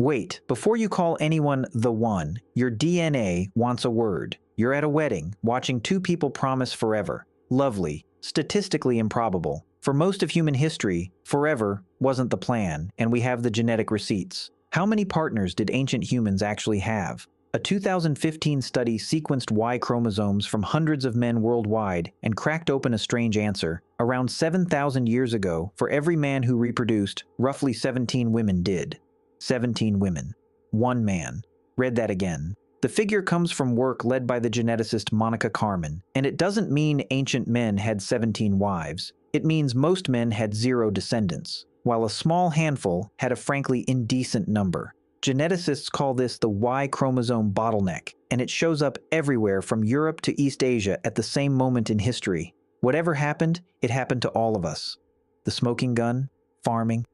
Wait, before you call anyone the one, your DNA wants a word. You're at a wedding, watching two people promise forever. Lovely, statistically improbable. For most of human history, forever wasn't the plan, and we have the genetic receipts. How many partners did ancient humans actually have? A 2015 study sequenced Y chromosomes from hundreds of men worldwide and cracked open a strange answer. Around 7,000 years ago, for every man who reproduced, roughly 17 women did. 17 women. One man. Read that again. The figure comes from work led by the geneticist Monica Carmen, and it doesn't mean ancient men had 17 wives. It means most men had 0 descendants, while a small handful had a frankly indecent number. Geneticists call this the Y chromosome bottleneck, and it shows up everywhere from Europe to East Asia at the same moment in history. Whatever happened, it happened to all of us. The smoking gun, farming.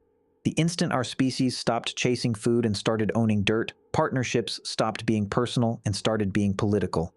The instant our species stopped chasing food and started owning dirt, partnerships stopped being personal and started being political.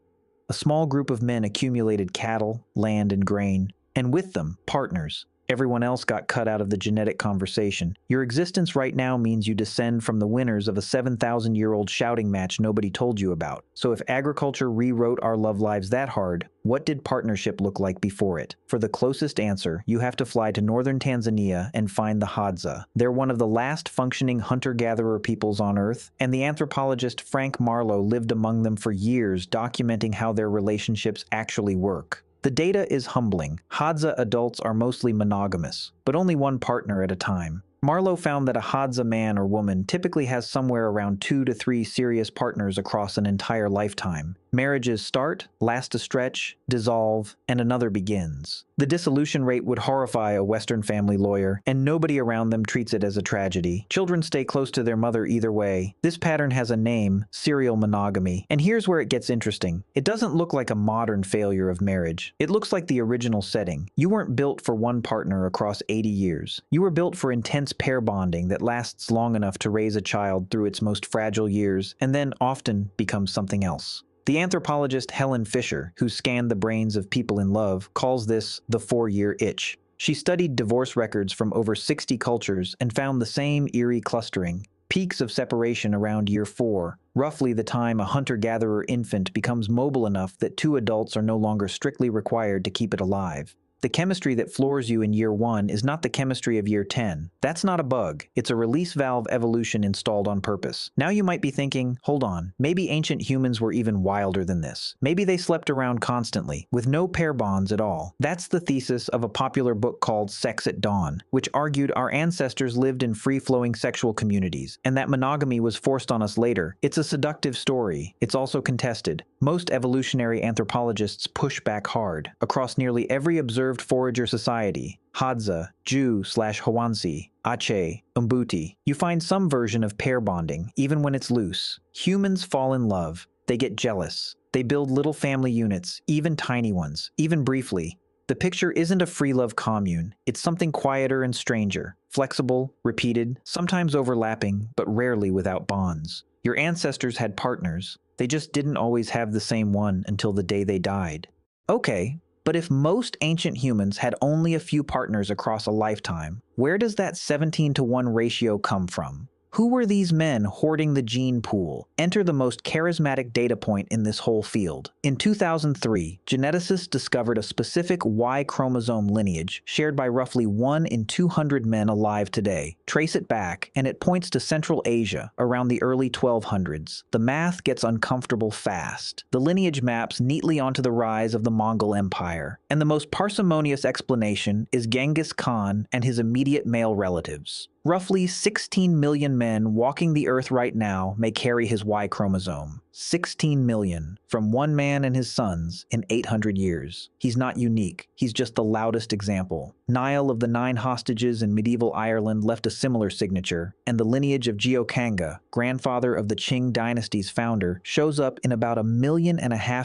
A small group of men accumulated cattle, land, and grain, and with them, partners. Everyone else got cut out of the genetic conversation. Your existence right now means you descend from the winners of a 7,000-year-old shouting match nobody told you about. So if agriculture rewrote our love lives that hard, what did partnership look like before it? For the closest answer, you have to fly to northern Tanzania and find the Hadza. They're one of the last functioning hunter-gatherer peoples on Earth, and the anthropologist Frank Marlowe lived among them for years, documenting how their relationships actually work. The data is humbling. Hadza adults are mostly monogamous, but only one partner at a time. Marlowe found that a Hadza man or woman typically has somewhere around 2 to 3 serious partners across an entire lifetime. Marriages start, last a stretch, dissolve, and another begins. The dissolution rate would horrify a Western family lawyer, and nobody around them treats it as a tragedy. Children stay close to their mother either way. This pattern has a name, serial monogamy. And here's where it gets interesting. It doesn't look like a modern failure of marriage. It looks like the original setting. You weren't built for one partner across 80 years. You were built for intense pair bonding that lasts long enough to raise a child through its most fragile years, and then often becomes something else. The anthropologist Helen Fisher, who scanned the brains of people in love, calls this the 4-year itch. She studied divorce records from over 60 cultures and found the same eerie clustering. Peaks of separation around year 4, roughly the time a hunter-gatherer infant becomes mobile enough that 2 adults are no longer strictly required to keep it alive. The chemistry that floors you in year 1 is not the chemistry of year 10. That's not a bug. It's a release valve evolution installed on purpose. Now you might be thinking, hold on, maybe ancient humans were even wilder than this. Maybe they slept around constantly, with no pair bonds at all. That's the thesis of a popular book called Sex at Dawn, which argued our ancestors lived in free-flowing sexual communities, and that monogamy was forced on us later. It's a seductive story. It's also contested. Most evolutionary anthropologists push back hard. Across nearly every observed forager society, Hadza, Jew/Hwansi, Aceh, Umbuti, you find some version of pair bonding, even when it's loose. Humans fall in love. They get jealous. They build little family units, even tiny ones, even briefly. The picture isn't a free love commune. It's something quieter and stranger, flexible, repeated, sometimes overlapping, but rarely without bonds. Your ancestors had partners. They just didn't always have the same one until the day they died. Okay. But if most ancient humans had only a few partners across a lifetime, where does that 17-to-1 ratio come from? Who were these men hoarding the gene pool? Enter the most charismatic data point in this whole field. In 2003, geneticists discovered a specific Y chromosome lineage shared by roughly 1 in 200 men alive today. Trace it back, and it points to Central Asia, around the early 1200s. The math gets uncomfortable fast. The lineage maps neatly onto the rise of the Mongol Empire. And the most parsimonious explanation is Genghis Khan and his immediate male relatives. Roughly 16 million men walking the earth right now may carry his Y chromosome. 16 million, from one man and his sons in 800 years. He's not unique, he's just the loudest example. Niall of the 9 hostages in medieval Ireland left a similar signature, and the lineage of Geokanga, grandfather of the Qing dynasty's founder, shows up in about 1.5 million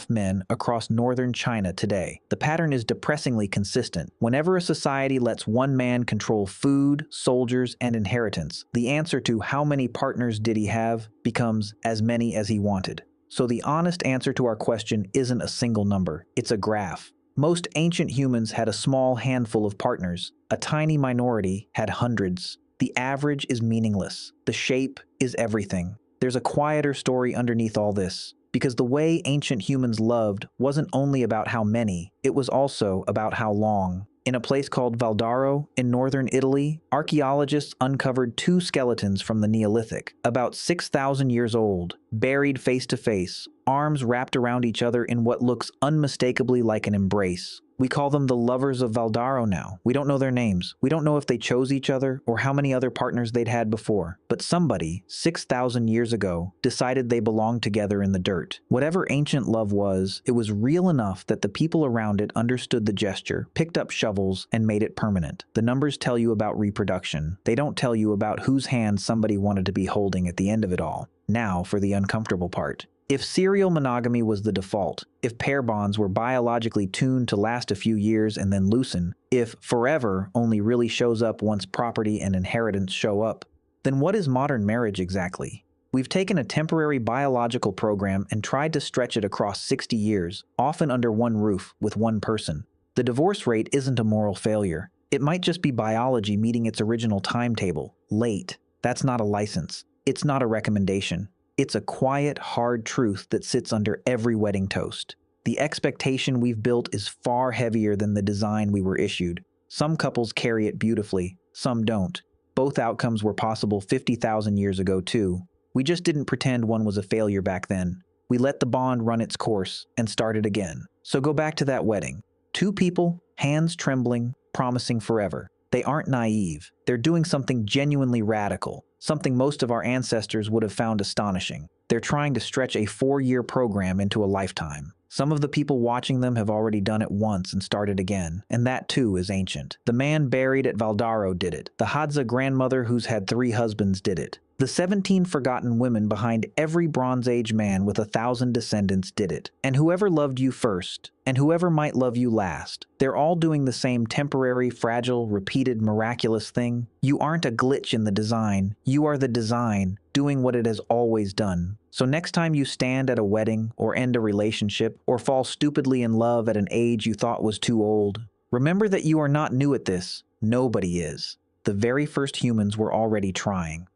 men across northern China today. The pattern is depressingly consistent. Whenever a society lets one man control food, soldiers, and inheritance, the answer to how many partners did he have becomes as many as he wanted. So the honest answer to our question isn't a single number, it's a graph. Most ancient humans had a small handful of partners. A tiny minority had hundreds. The average is meaningless. The shape is everything. There's a quieter story underneath all this, because the way ancient humans loved wasn't only about how many, it was also about how long. In a place called Valdaro, in northern Italy, archaeologists uncovered two skeletons from the Neolithic, about 6,000 years old, buried face to face, arms wrapped around each other in what looks unmistakably like an embrace. We call them the Lovers of Valdaro now. We don't know their names. We don't know if they chose each other or how many other partners they'd had before. But somebody, 6,000 years ago, decided they belonged together in the dirt. Whatever ancient love was, it was real enough that the people around it understood the gesture, picked up shovels, and made it permanent. The numbers tell you about reproduction. They don't tell you about whose hand somebody wanted to be holding at the end of it all. Now for the uncomfortable part. If serial monogamy was the default, if pair bonds were biologically tuned to last a few years and then loosen, if forever only really shows up once property and inheritance show up, then what is modern marriage exactly? We've taken a temporary biological program and tried to stretch it across 60 years, often under one roof with one person. The divorce rate isn't a moral failure. It might just be biology meeting its original timetable, late. That's not a license. It's not a recommendation. It's a quiet, hard truth that sits under every wedding toast. The expectation we've built is far heavier than the design we were issued. Some couples carry it beautifully, some don't. Both outcomes were possible 50,000 years ago too. We just didn't pretend one was a failure back then. We let the bond run its course and started again. So go back to that wedding. Two people, hands trembling, promising forever. They aren't naive. They're doing something genuinely radical, something most of our ancestors would have found astonishing. They're trying to stretch a 4-year program into a lifetime. Some of the people watching them have already done it once and started again, and that too is ancient. The man buried at Valdaro did it. The Hadza grandmother who's had 3 husbands did it. The 17 forgotten women behind every Bronze Age man with 1,000 descendants did it. And whoever loved you first, and whoever might love you last, they're all doing the same temporary, fragile, repeated, miraculous thing. You aren't a glitch in the design. You are the design, doing what it has always done. So next time you stand at a wedding, or end a relationship, or fall stupidly in love at an age you thought was too old, remember that you are not new at this. Nobody is. The very first humans were already trying.